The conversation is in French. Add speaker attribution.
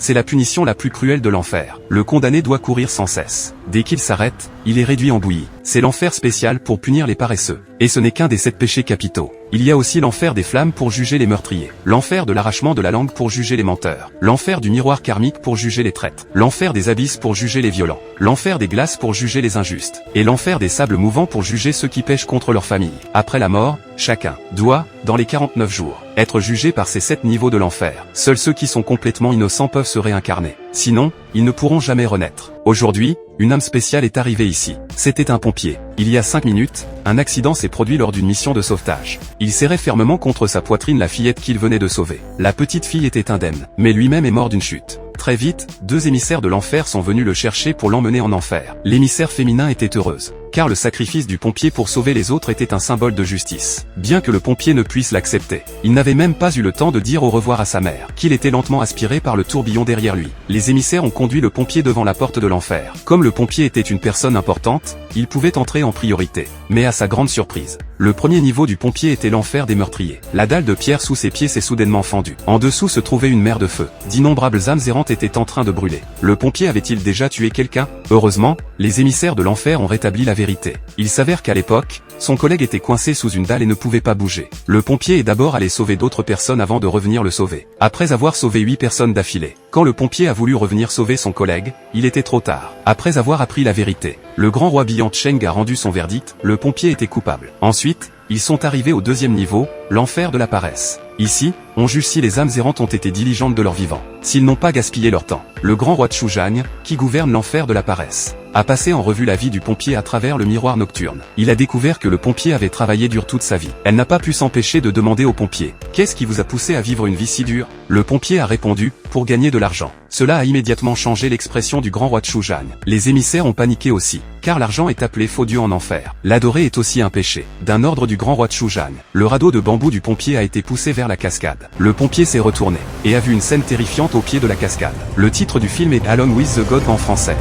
Speaker 1: c'est la punition la plus cruelle de l'enfer. Le condamné doit courir sans cesse. Dès qu'il s'arrête, il est réduit en bouillie. C'est l'enfer spécial pour punir les paresseux. Et ce n'est qu'un des 7 péchés capitaux. Il y a aussi l'enfer des flammes pour juger les meurtriers. L'enfer de l'arrachement de la langue pour juger les menteurs. L'enfer du miroir karmique pour juger les traîtres. L'enfer des abysses pour juger les violents. L'enfer des glaces pour juger les injustes. Et l'enfer des sables mouvants pour juger ceux qui pêchent contre leur famille. Après la mort, chacun doit, dans les 49 jours, être jugé par ces 7 niveaux de l'enfer. Seuls ceux qui sont complètement innocents peuvent se réincarner. Sinon, ils ne pourront jamais renaître. Aujourd'hui, une âme spéciale est arrivée ici. C'était un pompier. Il y a 5 minutes, un accident s'est produit lors d'une mission de sauvetage. Il serrait fermement contre sa poitrine la fillette qu'il venait de sauver. La petite fille était indemne, mais lui-même est mort d'une chute. Très vite, 2 émissaires de l'enfer sont venus le chercher pour l'emmener en enfer. L'émissaire féminin était heureuse, car le sacrifice du pompier pour sauver les autres était un symbole de justice. Bien que le pompier ne puisse l'accepter, il n'avait même pas eu le temps de dire au revoir à sa mère, qu'il était lentement aspiré par le tourbillon derrière lui. Les émissaires ont conduit le pompier devant la porte de l'enfer. Comme le pompier était une personne importante, il pouvait entrer en priorité. Mais à sa grande surprise, le premier niveau du pompier était l'enfer des meurtriers. La dalle de pierre sous ses pieds s'est soudainement fendue. En dessous se trouvait une mer de feu. D'innombrables âmes errantes étaient en train de brûler. Le pompier avait-il déjà tué quelqu'un? Heureusement, les émissaires de l'enfer ont rétabli la vérité. Il s'avère qu'à l'époque, son collègue était coincé sous une dalle et ne pouvait pas bouger. Le pompier est d'abord allé sauver d'autres personnes avant de revenir le sauver. Après avoir sauvé 8 personnes d'affilée, quand le pompier a voulu revenir sauver son collègue, il était trop tard. Après avoir appris la vérité, le grand roi Bian Cheng a rendu son verdict, le pompier était coupable. Ensuite, ils sont arrivés au 2e niveau, l'enfer de la paresse. Ici, on juge si les âmes errantes ont été diligentes de leur vivant, s'ils n'ont pas gaspillé leur temps. Le grand roi Chuzhang, qui gouverne l'enfer de la paresse, a passé en revue la vie du pompier à travers le miroir nocturne. Il a découvert que le pompier avait travaillé dur toute sa vie. Elle n'a pas pu s'empêcher de demander au pompier, « Qu'est-ce qui vous a poussé à vivre une vie si dure ?» Le pompier a répondu, « Pour gagner de l'argent. » Cela a immédiatement changé l'expression du grand roi Chuzhang. Les émissaires ont paniqué aussi, car l'argent est appelé faux dieu en enfer. L'adorer est aussi un péché. D'un ordre du grand roi Chuzhang, le radeau de bambou du pompier a été poussé vers la cascade. Le pompier s'est retourné, et a vu une scène terrifiante au pied de la cascade. Le titre du film est Along with the God en français.